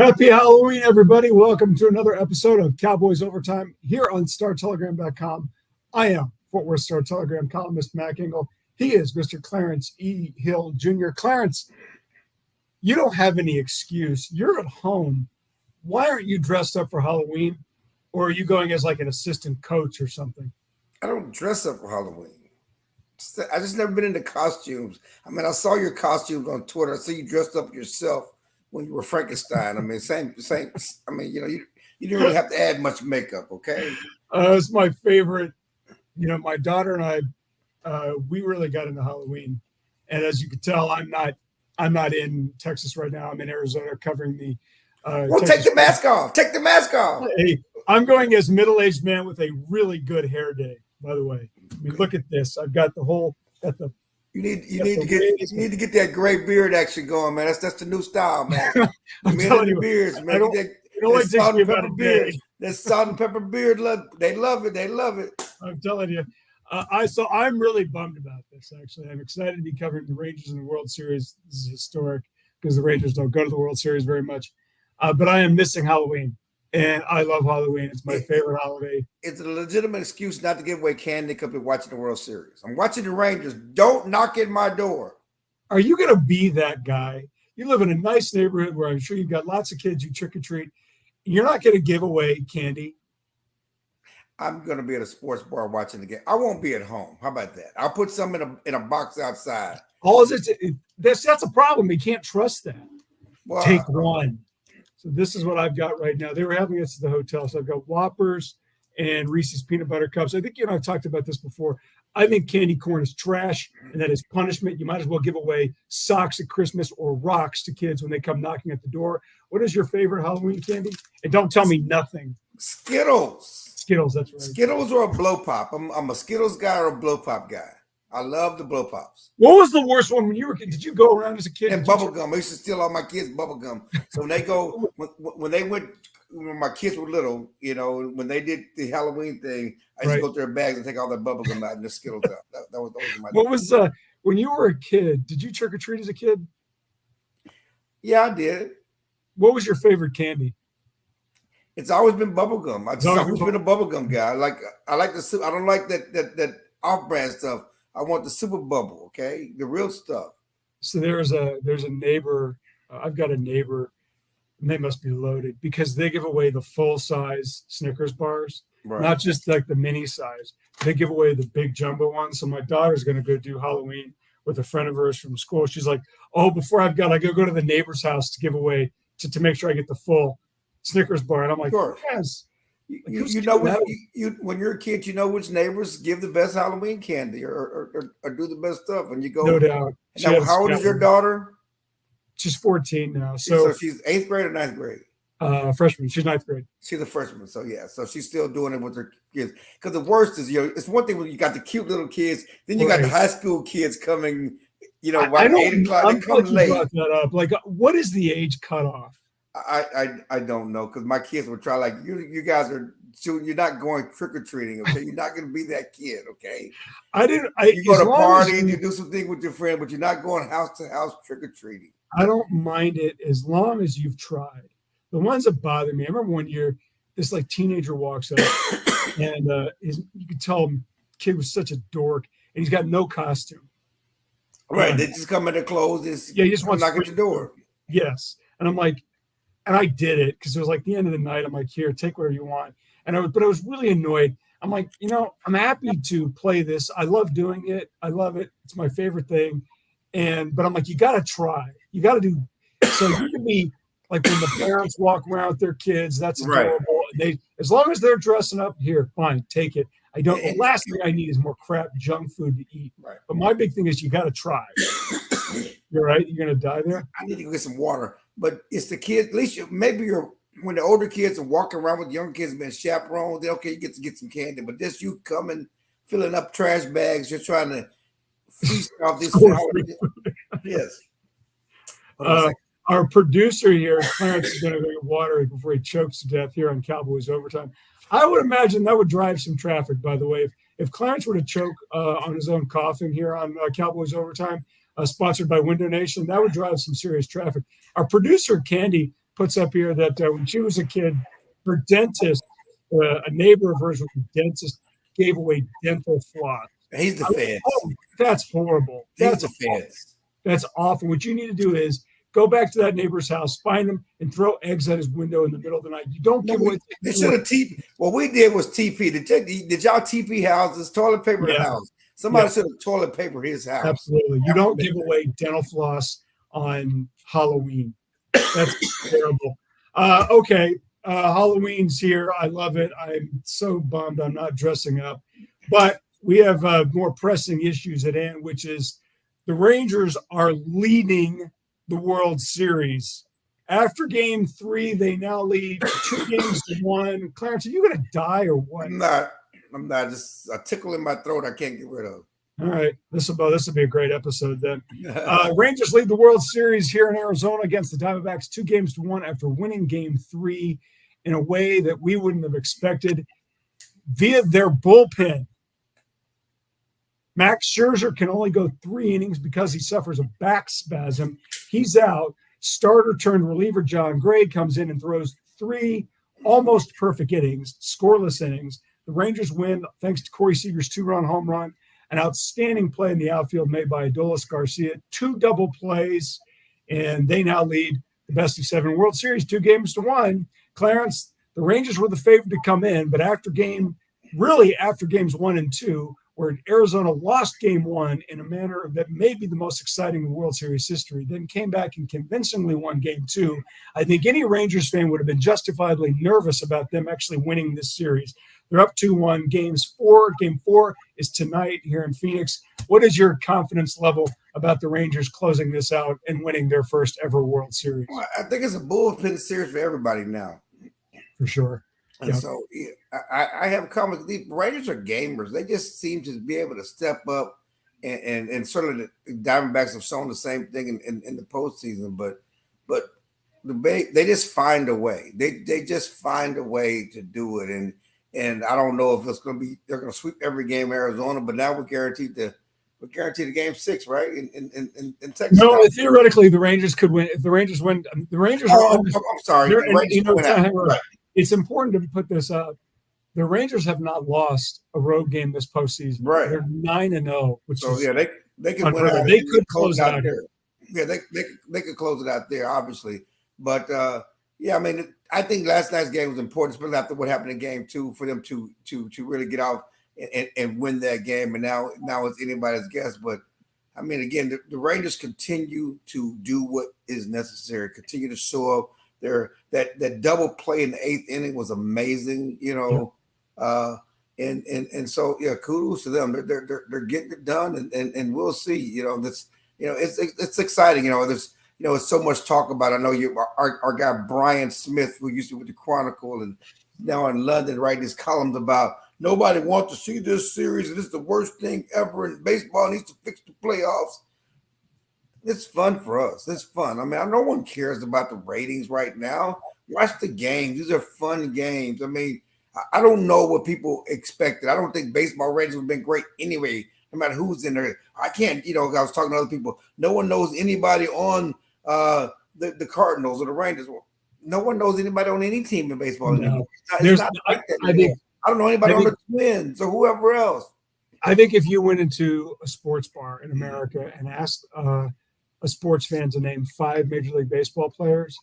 Happy Halloween, everybody. Welcome to another episode of Cowboys Overtime here on StarTelegram.com. I am Fort Worth Star Telegram columnist Mac Engel. He is Mr. Clarence E. Hill Jr. Clarence, you don't have any excuse. You're at home. Why aren't you dressed up for Halloween? Or are you going as like an assistant coach or something? I don't dress up for Halloween. I just never been into costumes. I mean, I saw your costumes on Twitter. I see you dressed up yourself when you were Frankenstein. I mean, same. I mean, you didn't really have to add much makeup, okay? It's my favorite. My daughter and I, we really got into Halloween, and as you can tell, I'm not in Texas right now. I'm in Arizona covering the. Well, take the mask off. Take the mask off. Hey, I'm going as middle-aged man with a really good hair day. By the way, I mean, look at this. I've got the whole. You need to get that gray beard action going, man. That's the new style, man. I'm telling you, beards, man. It takes me about a day. That salt and pepper beard, they love it. They love it. I'm telling you. I'm really bummed about this, actually. I'm excited to be covering the Rangers in the World Series. This is historic because the Rangers don't go to the World Series very much. But I am missing Halloween, and I love Halloween. It's my favorite holiday. It's a legitimate excuse not to give away candy because we're watching the World Series. I'm watching the Rangers. Don't knock at my door. Are you going to be that guy? You live in a nice neighborhood where I'm sure you've got lots of kids. You trick-or-treat. You're not going to give away candy. I'm going to be at a sports bar watching the game. I won't be at home. How about that? I'll put some in a box outside. That's a problem. You can't trust that. Well, Take one. So this is what I've got right now. They were having us at the hotel. So I've got Whoppers and Reese's Peanut Butter Cups. I think I've talked about this before. I think candy corn is trash, and that is punishment. You might as well give away socks at Christmas or rocks to kids when they come knocking at the door. What is your favorite Halloween candy? And don't tell me nothing. Skittles, that's right. Skittles or a blow pop. I'm a Skittles guy or a blow pop guy. I love the blow pops. What was the worst one when you were a kid? Did you go around as a kid? And bubble gum. I used to steal all my kids' bubble gum. So when they go, when my kids were little, when they did the Halloween thing, I used to go to their bags and take all their bubble gum out and the Skittles out. That was my. What was when you were a kid? Did you trick or treat as a kid? Yeah, I did. What was your favorite candy? It's always been bubble gum. I've always been a bubble gum guy. I like the. I don't like that off-brand stuff. I want the super bubble, okay? The real stuff. So there's a neighbor. I've got a neighbor, and they must be loaded because they give away the full-size Snickers bars, right. Not just like the mini size. They give away the big jumbo ones. So my daughter's going to go do Halloween with a friend of hers from school. She's like, oh, before I go to the neighbor's house to give away, to make sure I get the full Snickers bar. And I'm like, sure. Yes. When you're a kid, you know which neighbors give the best Halloween candy or do the best stuff. And you go, no doubt. Now, how old is your daughter? She's 14 now. So she's 8th grade or 9th grade? Freshman. She's 9th grade. She's a freshman. So yeah. So she's still doing it with her kids. Because the worst is, it's one thing when you got the cute little kids, then you got the high school kids coming, by 8 o'clock. They come late. Brought that up. Like, what is the age cutoff? I don't know, because my kids would try, like, you guys are, so you're not going trick-or-treating, okay? You're not going to be that kid, okay? You go to a party and you do something with your friend, but you're not going house to house trick-or-treating. I don't mind it as long as you've tried. The ones that bother me, I remember one year, this like teenager walks up and you could tell the kid was such a dork and he's got no costume. Right, they just come in their clothes. He just wants to knock at your door. Yes, and I'm like, and I did it because it was like the end of the night. I'm like, here, take whatever you want. But I was really annoyed. I'm like, I'm happy to play this. I love doing it. I love it. It's my favorite thing. But I'm like, you got to try. You got to do. So you can be like when the parents walk around with their kids. That's adorable. Right. As long as they're dressing up, here, fine, take it. The last thing I need is more crap junk food to eat. Right. But my big thing is you got to try. You're right. You're going to die there. I need to go get some water. But it's the kids. At least when the older kids are walking around with the younger kids being chaperoned, then okay, you get to get some candy. But this you coming, filling up trash bags, you're trying to feast off this. Yes. Our producer here, Clarence, is going to go get water before he chokes to death here on Cowboys Overtime. I would imagine that would drive some traffic, by the way. If Clarence were to choke on his own coughing here on Cowboys Overtime, sponsored by Window Nation, that would drive some serious traffic. Our producer, Candy, puts up here that when she was a kid, her dentist, a neighbor of hers was a dentist, gave away dental floss. He's the I went, feds. oh, that's horrible. He's That's the feds. that's awful. What you need to do is go back to that neighbor's house, find him, and throw eggs at his window in the middle of the night. You don't No, give away. they should have TP. What we did was TP. Did y'all TP houses, toilet paper the Yeah. house? Somebody Yeah. should have toilet paper his house. Absolutely. You don't give away dental floss on Halloween. That's terrible. Okay. Halloween's here. I love it. I'm so bummed I'm not dressing up. But we have more pressing issues at hand, which is the Rangers are leading the World Series. After game 3, they now lead 2-1. Clarence, are you going to die or what? I'm not. Just a tickle in my throat I can't get rid of. All right. This will be a great episode then. Rangers lead the World Series here in Arizona against the Diamondbacks 2-1 after winning game 3 in a way that we wouldn't have expected via their bullpen. Max Scherzer can only go 3 innings because he suffers a back spasm. He's out. Starter turned reliever John Gray comes in and throws 3 almost perfect innings, scoreless innings. The Rangers win thanks to Corey Seager's 2-run home run, an outstanding play in the outfield made by Adolis Garcia, 2 double plays, and they now lead the best of 7 World Series 2-1. Clarence, the Rangers were the favorite to come in, but after games 1 and 2, where Arizona lost game 1 in a manner that may be the most exciting in World Series history, then came back and convincingly won game 2. I think any Rangers fan would have been justifiably nervous about them actually winning this series. They're up 2-1. Game 4 is tonight here in Phoenix. What is your confidence level about the Rangers closing this out and winning their first ever World Series? Well, I think it's a bullpen series for everybody now. For sure. And so I have confidence. The Rangers are gamers. They just seem to be able to step up, and certainly the Diamondbacks have shown the same thing in the postseason. But they just find a way. They just find a way to do it. And I don't know if it's going to be they're going to sweep every game in Arizona, but now we're guaranteed the game 6, right? In Texas. No, theoretically the Rangers could win. If the Rangers win, the Rangers are. I'm sorry. It's important to put this up. The Rangers have not lost a road game this postseason. Right. They're 9-0, which is they can win out. They could close it out there. Yeah, they could close it out there, obviously. But I mean, I think last night's game was important, especially after what happened in game 2, for them to really get off and win that game. And now it's anybody's guess. But I mean, again, the Rangers continue to do what is necessary, continue to show up. That double play in the 8th inning was amazing, and so kudos to them. They're getting it done, and we'll see. It's exciting. There's so much talk about. I know our guy Brian Smith, who used to be with the Chronicle and now in London, writing his columns about nobody wants to see this series, and this is the worst thing ever, and baseball needs to fix the playoffs. It's fun for us. It's fun. I mean, no one cares about the ratings right now. Watch the games. These are fun games. I mean, I don't know what people expected. I don't think baseball ratings have been great anyway, no matter who's in there. I can't, I was talking to other people. No one knows anybody on the Cardinals or the Rangers. No one knows anybody on any team in baseball anymore. It's not like that anymore. I don't know anybody on the Twins or whoever else. I think if you went into a sports bar in America and asked a sports fan to name 5 Major League Baseball players,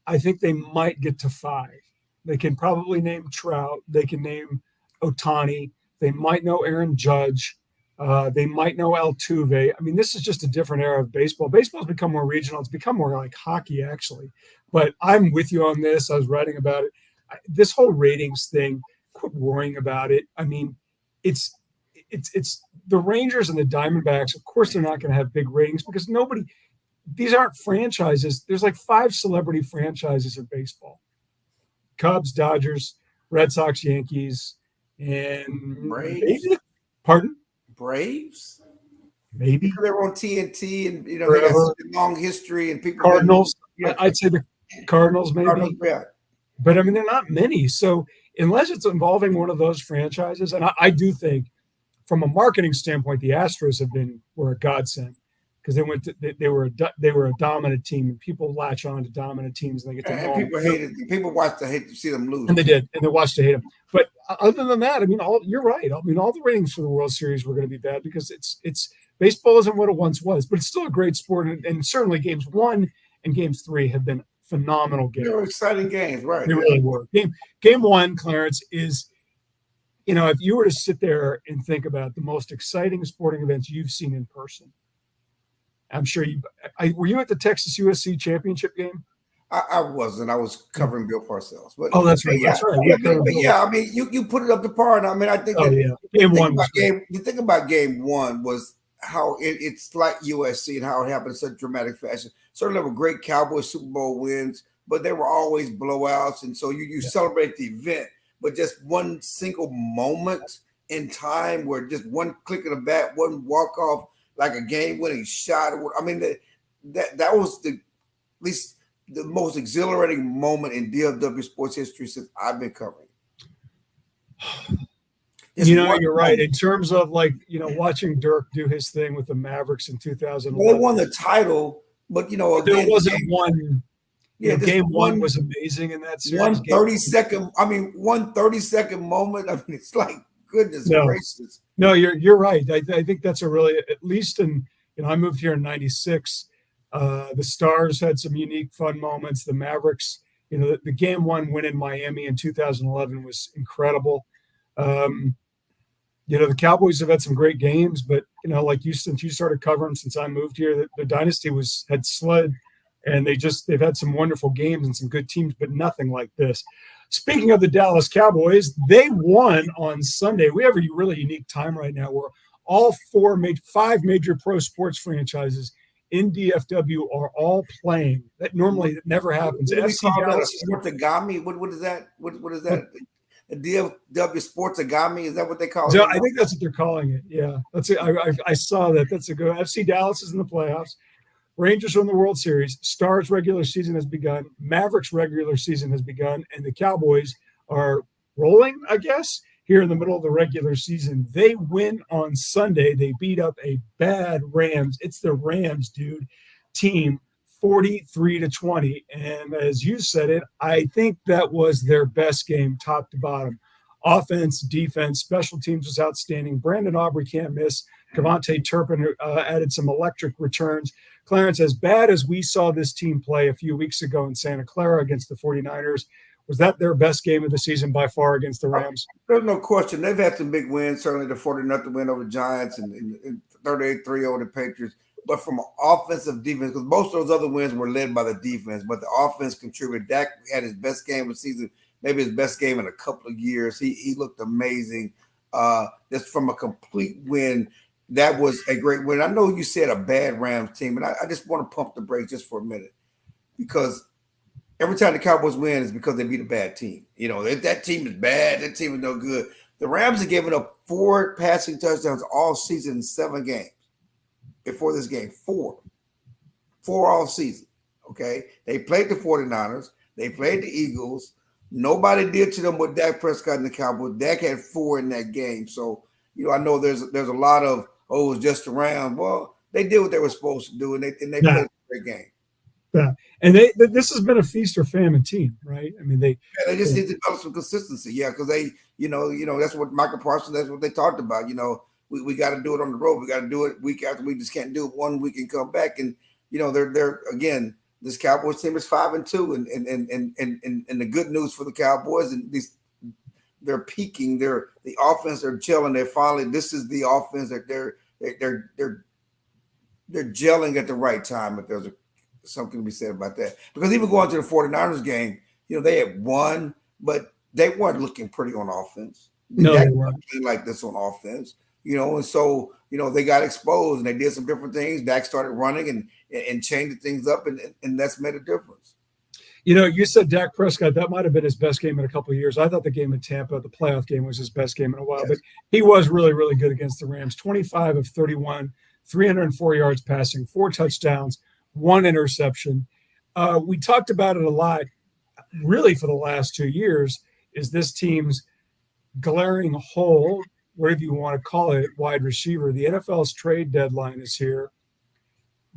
I think they might get to 5. They can probably name Trout. They can name Ohtani. They might know Aaron Judge. They might know Altuve. I mean, this is just a different era of baseball. Baseball's become more regional. It's become more like hockey, actually. But I'm with you on this. I was writing about it. This whole ratings thing, quit worrying about it. I mean, it's the Rangers and the Diamondbacks. Of course, they're not going to have big ratings because these aren't franchises. There's like 5 celebrity franchises in baseball: Cubs, Dodgers, Red Sox, Yankees, and Braves. Pardon? Braves. Maybe they're on TNT, and they got such a long history, and people. Cardinals. I'd say the Cardinals, maybe. Cardinals, yeah. But I mean, they're not many. So unless it's involving one of those franchises, and I do think, from a marketing standpoint, the Astros were a godsend because they were a dominant team, and people latch on to dominant teams and they get to And know them. people hated. People watch to hate to see them lose. And they did, and they watched to hate them. But other than that, I mean, you're right. I mean, all the ratings for the World Series were going to be bad because it's baseball isn't what it once was, but it's still a great sport, and certainly games 1 and games 3 have been phenomenal games. They were exciting games, right? They really were. Game 1, Clarence, is, if you were to sit there and think about the most exciting sporting events you've seen in person, I'm sure were you at the Texas USC championship game? I wasn't. I was covering Bill Parcells. But That's right. Yeah, that's right. I mean, you put it up to par. And I mean, I think Game 1 was the thing about game 1 was how it's like USC and how it happened in such dramatic fashion. Certainly, there were great Cowboys Super Bowl wins, but they were always blowouts, and so you celebrate the event. But just one single moment in time where just one click of the bat, one walk off, like a game-winning shot. I mean, that was at least the most exhilarating moment in DFW sports history since I've been covering. You're right. In terms of watching Dirk do his thing with the Mavericks in 2011. Well, they won the title, but again, there wasn't one. Yeah, game 1 was amazing in that series. 1 30-second moment. I mean, it's like, goodness gracious. No, you're right. I think that's a really, at least I moved here in '96. The Stars had some unique, fun moments. The Mavericks, the game 1 win in Miami in 2011 was incredible. The Cowboys have had some great games, but since you started covering, since I moved here, the dynasty had slid, and they've had some wonderful games and some good teams, but nothing like this. Speaking of the Dallas Cowboys, they won on Sunday. We have a really unique time right now where all 5 major pro sports franchises in DFW are all playing. That normally never happens. What do we call that? A sportagami? What is that? What is that? A DFW sportsagami? Is that what they call it? I think that's what they're calling it. Yeah, that's it. I saw that. That's a good. FC Dallas is in the playoffs. Rangers are in the World Series. Stars regular season has begun. Mavericks regular season has begun, and the Cowboys are rolling, I guess, here in the middle of the regular season. They win on Sunday. They beat up a bad Rams. It's the Rams, dude, team 43-20. And as you said it, I think that was their best game top to bottom. Offense, defense, special teams was outstanding. Brandon Aubrey can't miss. Cavante Turpin added some electric returns. Clarence, as bad as we saw this team play a few weeks ago in Santa Clara against the 49ers, was that their best game of the season by far against the Rams? There's no question. They've had some big wins, certainly the 40-0 win over the Giants and 38-3 over the Patriots. But from an offensive defense, because most of those other wins were led by the defense, but the offense contributed. Dak had his best game of the season, maybe his best game in a couple of years. He looked amazing. Just from a complete win, that was a great win. I know you said a bad Rams team, and I just want to pump the brakes just for a minute, because every time the Cowboys win is because they beat a bad team. That team is bad. That team is no good. The Rams have given up 4 passing touchdowns all season in 7 games. Before this game, 4 all season. Okay, they played the 49ers. They played the Eagles. Nobody did to them what Dak Prescott and the Cowboys. Dak had 4 in that game. So I know there's a lot of it was just around. Well, they did what they were supposed to do, and they played a great game. Yeah, and this has been a feast or famine team, right? I mean, they just need to develop some consistency. Yeah, because they, that's what Michael Parsons. That's what they talked about. We got to do it on the road. We got to do it week after week. Just can't do it one week and come back. And they're again, this Cowboys team is 5-2, and the good news for the Cowboys, and they're peaking. The offense, they're gelling. They're finally. This is the offense that they're gelling at the right time. If there's something to be said about that, because even going to the 49ers game, they had won, but they weren't looking pretty on offense. No, they weren't like this on offense. And so, they got exposed and they did some different things. Dak started running and changing things up, and that's made a difference. You said Dak Prescott, that might have been his best game in a couple of years. I thought the game in Tampa, the playoff game, was his best game in a while, yes. But he was really, really good against the Rams. 25 of 31, 304 yards passing, 4 touchdowns, 1 interception. We talked about it a lot, really, for the last 2 years, is this team's glaring hole, whatever you want to call it, wide receiver. The NFL's trade deadline is here.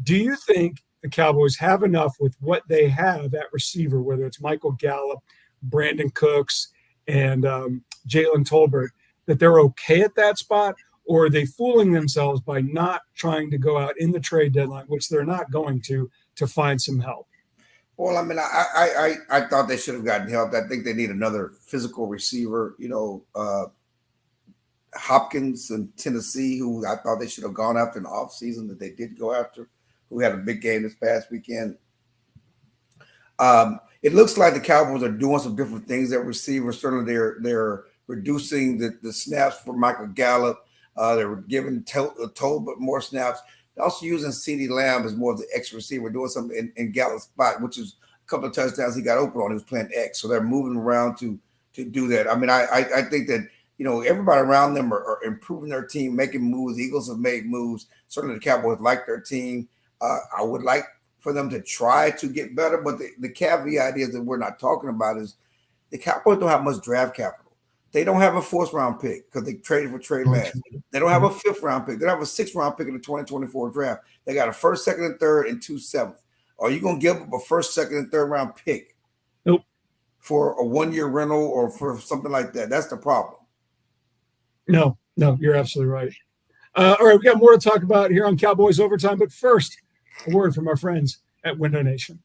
Do you think the Cowboys have enough with what they have at receiver, whether it's Michael Gallup, Brandon Cooks, and Jalen Tolbert, that they're okay at that spot? Or are they fooling themselves by not trying to go out in the trade deadline, which they're not going to find some help? Well, I mean, I thought they should have gotten help. I think they need another physical receiver. Hopkins in Tennessee, who I thought they should have gone after in the offseason that they did go after, who had a big game this past weekend. It looks like the Cowboys are doing some different things at receiver. Certainly, they're reducing the snaps for Michael Gallup. They're giving Tolbert more snaps. They're also using CeeDee Lamb as more of the X receiver, doing something in Gallup's spot, which is a couple of touchdowns he got open on. He was playing X, so they're moving around to do that. I mean, I think that everybody around them are improving their team, making moves. The Eagles have made moves. Certainly, the Cowboys like their team. I would like for them to try to get better, but the caveat is that we're not talking about is the Cowboys don't have much draft capital. They don't have a fourth round pick because they traded for Trey Lance. They don't have a fifth round pick. They don't have a sixth round pick in the 2024 draft. They got a first, second, and third, and 2 sevenths. Are you going to give up a first, second, and third round pick? Nope. For a 1-year rental or for something like that? That's the problem. No, you're absolutely right. All right, we got more to talk about here on Cowboys Overtime, but first, a word from our friends at Window Nation.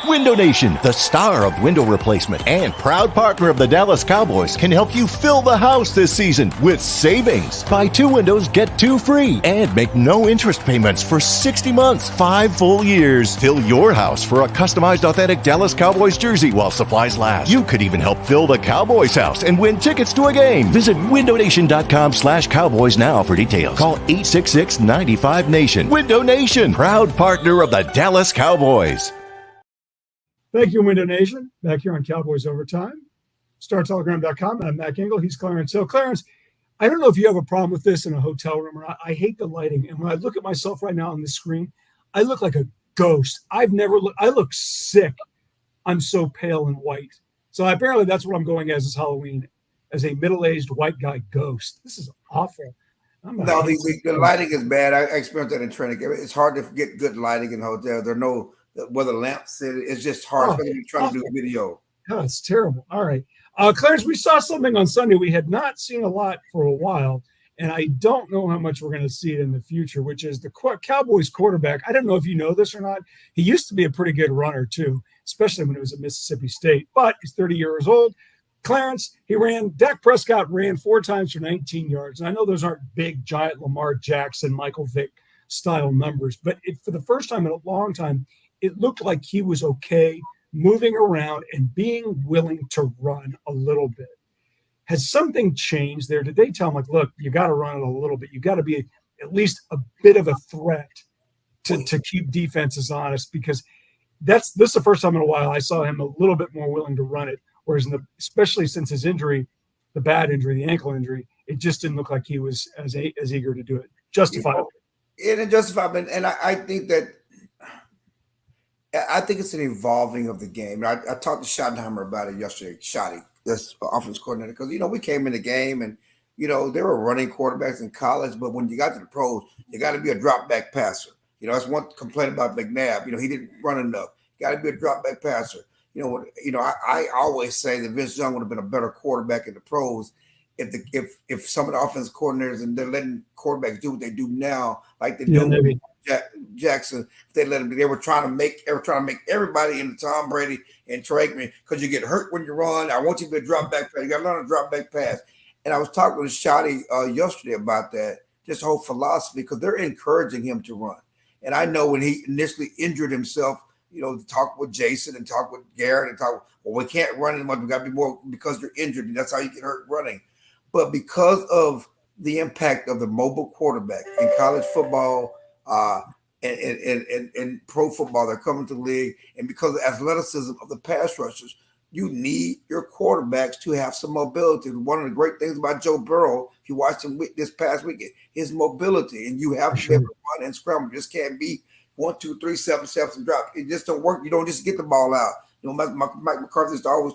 Window Nation, the star of window replacement and proud partner of the Dallas Cowboys, can help you fill the house this season with savings. Buy 2 windows, get 2 free, and make no interest payments for 60 months, 5 full years. Fill your house for a customized authentic Dallas Cowboys jersey while supplies last. You could even help fill the Cowboys house and win tickets to a game. Visit windownation.com/Cowboys now for details. Call 866-95-NATION. Window Nation, proud partner of the Dallas Cowboys. Thank you, Window Nation. Back here on Cowboys Overtime. StarTelegram.com. I'm Mac Engel. He's Clarence Hill. Clarence, I don't know if you have a problem with this in a hotel room or not. I hate the lighting. And when I look at myself right now on the screen, I look like a ghost. I look sick. I'm so pale and white. So apparently that's what I'm going as Halloween, as a middle-aged white guy ghost. This is awful. No, the lighting is bad. I experienced that in training. It's hard to get good lighting in hotels. There are no where the lamps sit. It's just hard, especially when you're trying to do video. Oh, it's terrible. All right. Clarence, we saw something on Sunday we had not seen a lot for a while, and I don't know how much we're going to see it in the future, which is the Cowboys quarterback. I don't know if you know this or not. He used to be a pretty good runner, too, especially when he was at Mississippi State, but he's 30 years old. Clarence, Dak Prescott ran 4 times for 19 yards. And I know those aren't big, giant Lamar Jackson, Michael Vick style numbers, but for the first time in a long time, it looked like he was okay moving around and being willing to run a little bit. Has something changed there? Did they tell him, like, look, you got to run it a little bit. You got to be at least a bit of a threat to keep defenses honest, because this is the first time in a while I saw him a little bit more willing to run it. Whereas especially since his injury, the bad injury, the ankle injury, it just didn't look like he was as eager to do it. Justifiably. It justified, and I think it's an evolving of the game. I talked to Schottenheimer about it yesterday. Schotty, this offense coordinator, because we came in the game and they were running quarterbacks in college, but when you got to the pros, you got to be a drop back passer. That's one complaint about McNabb. He didn't run enough. You got to be a drop back passer. I always say that Vince Young would have been a better quarterback in the pros if some of the offense coordinators and they're letting quarterbacks do what they do now, like they do with Jackson. If they let them, they were trying to make everybody into Tom Brady and Troy Aikman, because you get hurt when you run. I want you to be a drop back pass. You got to learn a drop back pass. And I was talking with Shotty yesterday about that, this whole philosophy, because they're encouraging him to run. And I know when he initially injured himself, talk with Jason and talk with Garrett and talk, well, we can't run anymore. We got to be more because you're injured. And that's how you get hurt running. But because of the impact of the mobile quarterback in college football and pro football, they're coming to the league, and because of the athleticism of the pass rushers, you need your quarterbacks to have some mobility. One of the great things about Joe Burrow, if you watch him this past weekend, his mobility, and you have to be able to run and scramble. Just can't be 1, 2, 3, 7 steps and drop. It just don't work. You don't just get the ball out. Mike McCarthy always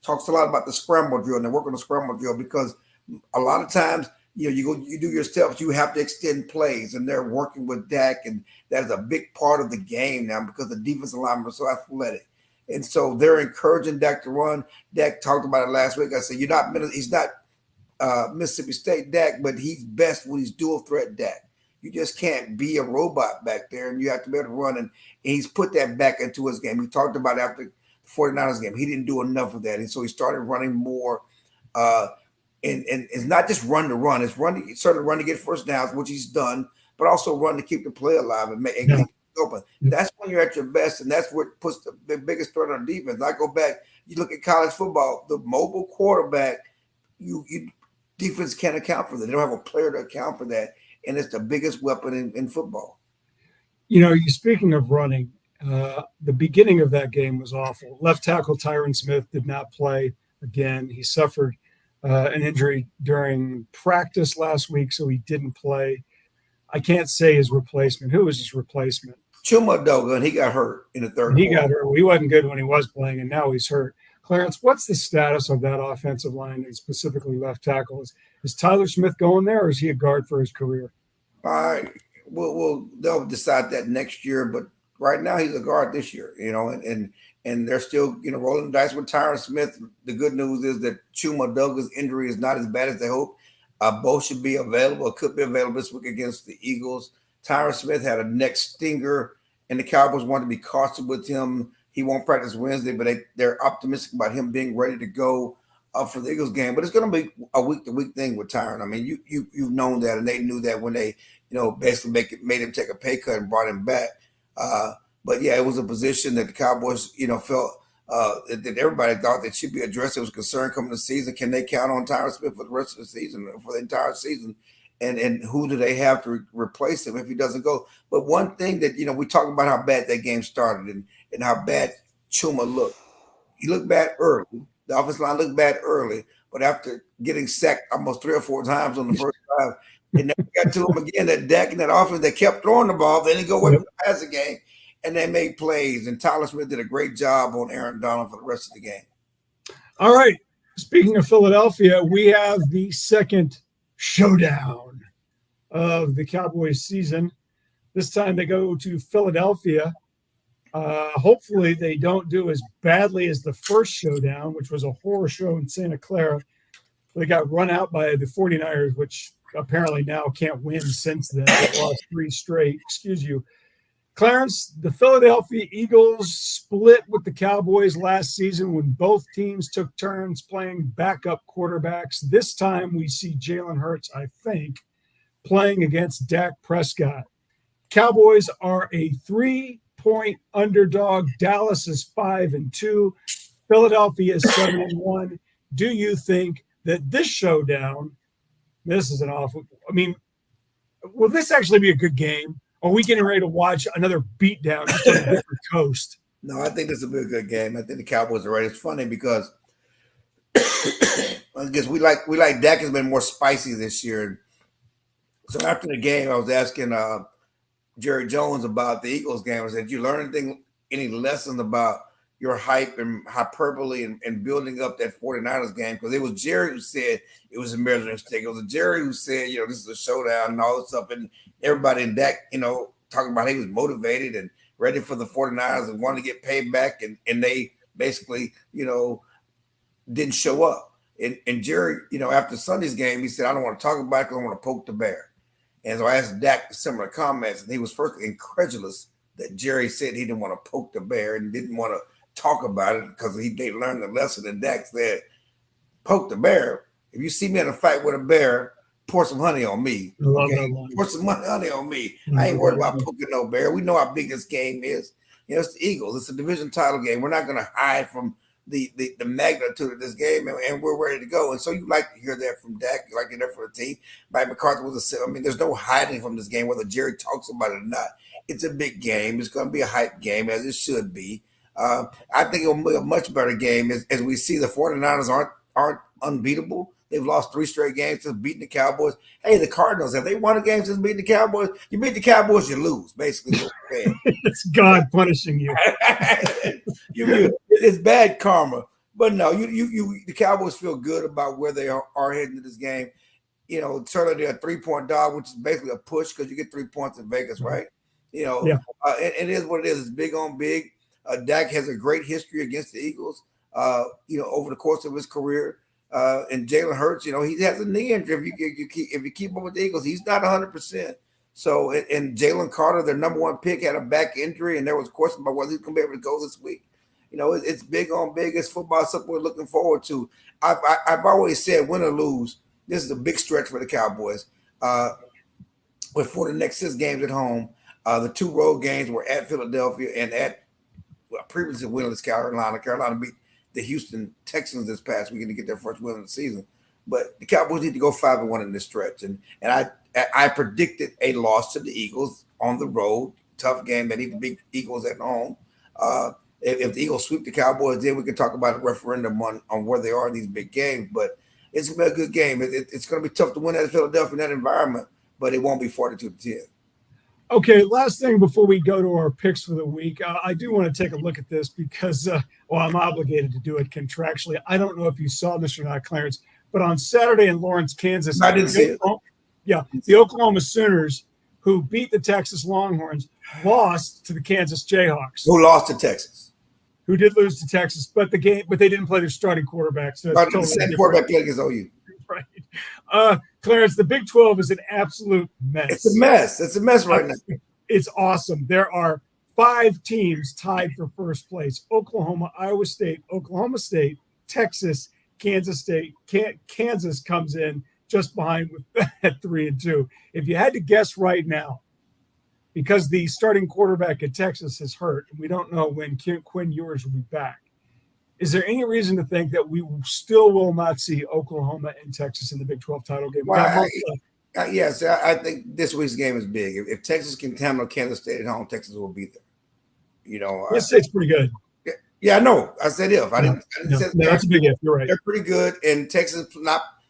talks a lot about the scramble drill, and they work on the scramble drill because a lot of times you do your steps, you have to extend plays, and they're working with Dak, and that is a big part of the game now because the defensive linemen are so athletic. And so they're encouraging Dak to run. Dak talked about it last week. I said, he's not Mississippi State Dak, but he's best when he's dual threat Dak. You just can't be a robot back there, and you have to be able to run. And he's put that back into his game. He talked about after the 49ers game, he didn't do enough of that. And so he started running more. And it's not just run to run. It's certainly run to get first downs, which he's done, but also run to keep the play alive and keep it open. That's when you're at your best, and that's what puts the biggest threat on defense. I go back, you look at college football, the mobile quarterback, you defense can't account for that. They don't have a player to account for that, and it's the biggest weapon in football. You speaking of running, the beginning of that game was awful. Left tackle Tyron Smith did not play again. He suffered an injury during practice last week, so he didn't play. I can't say his replacement. Who was his replacement? Chuma Doga, and he got hurt in the third He quarter. got hurt. He wasn't good when he was playing, and now he's hurt. Clarence, what's the status of that offensive line, and specifically left tackle? Is Tyler Smith going there, or is he a guard for his career? All right. They'll decide that next year, but right now he's a guard this year, and they're still, rolling the dice with Tyron Smith. The good news is that Chuma Doga's injury is not as bad as they hope. Both should be available, could be available this week against the Eagles. Tyron Smith had a neck stinger, and the Cowboys want to be cautious with him. He won't practice Wednesday, but they're optimistic about him being ready to go for the Eagles game. But it's going to be a week-to-week thing with Tyron. I mean, you've known that, and they knew that when they, basically made him take a pay cut and brought him back. But yeah, it was a position that the Cowboys, felt that everybody thought that should be addressed. It was concern coming to the season. Can they count on Tyron Smith for the rest of the season, for the entire season? And who do they have to replace him if he doesn't go? But one thing that, we talk about how bad that game started and how bad Chuma looked. He looked bad early. The offensive line looked bad early, but after getting sacked almost 3 or 4 times on the first drive, they never got to him again. That Dak and that offense, they kept throwing the ball. They didn't go away from the passing game, and they made plays. And Tyler Smith did a great job on Aaron Donald for the rest of the game. All right. Speaking of Philadelphia, we have the second showdown of the Cowboys season. This time they go to Philadelphia. Hopefully they don't do as badly as the first showdown, which was a horror show in Santa Clara. They got run out by the 49ers, which apparently now can't win since then. They lost 3 straight. Excuse you. Clarence, the Philadelphia Eagles split with the Cowboys last season when both teams took turns playing backup quarterbacks. This time we see Jalen Hurts, I think, playing against Dak Prescott. Cowboys are a 3-point underdog. Dallas is 5-2. Philadelphia is 7-1. Do you think that this showdown, this is an awful, will this actually be a good game? Are we getting ready to watch another beatdown just on a different coast? No, I think this will be a good game. I think the Cowboys are ready. It's funny because I guess we like Dak has been more spicy this year. So after the game, I was asking Jerry Jones about the Eagles game. I said, did you learn any lessons about your hype and hyperbole and building up that 49ers game? Because it was Jerry who said it was a measuring stick. It was Jerry who said, this is a showdown and all this stuff. And everybody in Dak, talking about he was motivated and ready for the 49ers and wanted to get paid back. And they basically, didn't show up. And Jerry, after Sunday's game, he said, I don't want to talk about it because I want to poke the bear. And so I asked Dak similar comments, and he was first incredulous that Jerry said he didn't want to poke the bear and didn't want to talk about it because they learned the lesson. And Dak said, poke the bear. If you see me in a fight with a bear, pour some honey on me. Okay? Pour some honey on me. I ain't worried about poking no bear. We know how big this game is. It's the Eagles. It's a division title game. We're not going to hide from the magnitude of this game, and we're ready to go. And so you like to hear that from Dak. You like to hear that from the team. Mike McCarthy there's no hiding from this game, whether Jerry talks about it or not. It's a big game. It's going to be a hype game, as it should be. I think it'll be a much better game as we see the 49ers aren't unbeatable. They've lost 3 straight games since beating the Cowboys. Hey, the Cardinals, have they won a game since beating the Cowboys? You beat the Cowboys, you lose, basically. It's God punishing you. It's bad karma. But no, the Cowboys feel good about where they are heading to this game. certainly they're a 3-point dog, which is basically a push because you get 3 points in Vegas, right? Yeah. It is what it is. It's big on big. Dak has a great history against the Eagles, over the course of his career. And Jalen Hurts, he has a knee injury. If you keep up with the Eagles, he's not 100%. So, and Jalen Carter, their number one pick, had a back injury, and there was a question about whether he's going to be able to go this week. It's big on big. It's football, something we're looking forward to. I've always said, win or lose, this is a big stretch for the Cowboys. For the next 6 games at home, the 2 road games were at Philadelphia and at previously winless Carolina. Carolina beat the Houston Texans this past weekend to get their first win of the season. But the Cowboys need to go 5-1 in this stretch. And I predicted a loss to the Eagles on the road. Tough game. They need to beat the Eagles at home. If the Eagles sweep the Cowboys, then we can talk about a referendum on where they are in these big games. But it's going to be a good game. It's going to be tough to win at Philadelphia in that environment, but it won't be 42-10. Okay, last thing before we go to our picks for the week, I do want to take a look at this because, I'm obligated to do it contractually. I don't know if you saw this or not, Clarence, but on Saturday in Lawrence, Kansas, I didn't see it. Yeah, the Oklahoma Sooners, who beat the Texas Longhorns, lost to the Kansas Jayhawks. Who lost to Texas? Who did lose to Texas, but they didn't play their starting quarterback. So the same quarterback played against OU. Right. Clarence, the Big 12 is an absolute mess. It's a mess. It's a mess right now. It's awesome. There are 5 teams tied for first place: Oklahoma, Iowa State, Oklahoma State, Texas, Kansas State. Kansas comes in just behind at 3-2. If you had to guess right now, because the starting quarterback at Texas is hurt, and we don't know when Quinn Ewers will be back, is there any reason to think that we still will not see Oklahoma and Texas in the Big 12 title game? Well, yes, I think this week's game is big. If Texas can handle Kansas State at home, Texas will beat them. Kansas State's pretty good. Yeah, I know. I said if. I didn't say that's a big if. You're right. They're pretty good, and Texas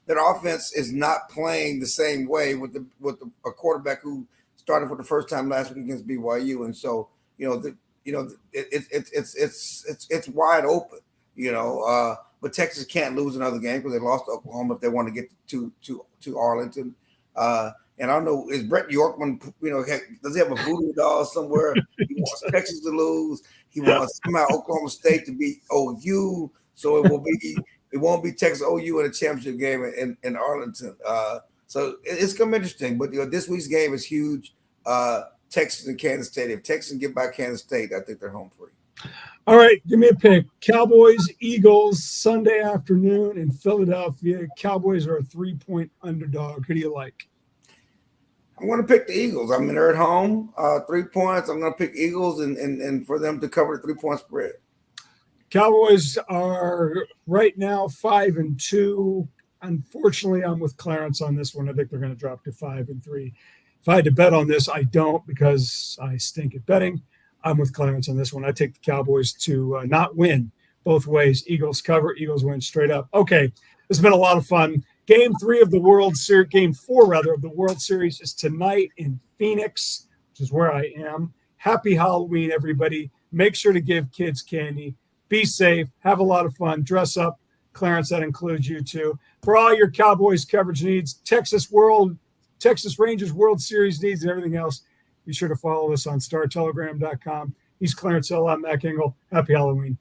their offense is not playing the same way with a quarterback who started for the first time last week against BYU, and so it's wide open. But Texas can't lose another game because they lost to Oklahoma if they want to get to Arlington. And I don't know, is Brett Yorkman, does he have a voodoo doll somewhere? He wants Texas to lose. He wants somehow Oklahoma State to beat OU. So it won't be Texas OU in a championship game in Arlington. So it's going to be interesting. But this week's game is huge. Texas and Kansas State. If Texas can get by Kansas State, I think they're home free. All right, give me a pick. Cowboys, Eagles, Sunday afternoon in Philadelphia. Cowboys are a 3-point underdog. Who do you like? I'm going to pick the Eagles. I mean, they're at home, 3 points. I'm going to pick Eagles and for them to cover the 3-point spread. Cowboys are right now 5-2. Unfortunately, I'm with Clarence on this one. I think they're going to drop to 5-3. If I had to bet on this, I don't because I stink at betting. I'm with Clarence on this one. I take the Cowboys to not win both ways. Eagles cover, Eagles win straight up. Okay, this has been a lot of fun. Game 4 of the World Series is tonight in Phoenix, which is where I am. Happy Halloween, everybody. Make sure to give kids candy. Be safe. Have a lot of fun. Dress up. Clarence, that includes you too. For all your Cowboys coverage needs, Texas Rangers World Series needs, and everything else, be sure to follow us on StarTelegram.com. He's Clarence Hill. I'm Mac Engel. Happy Halloween.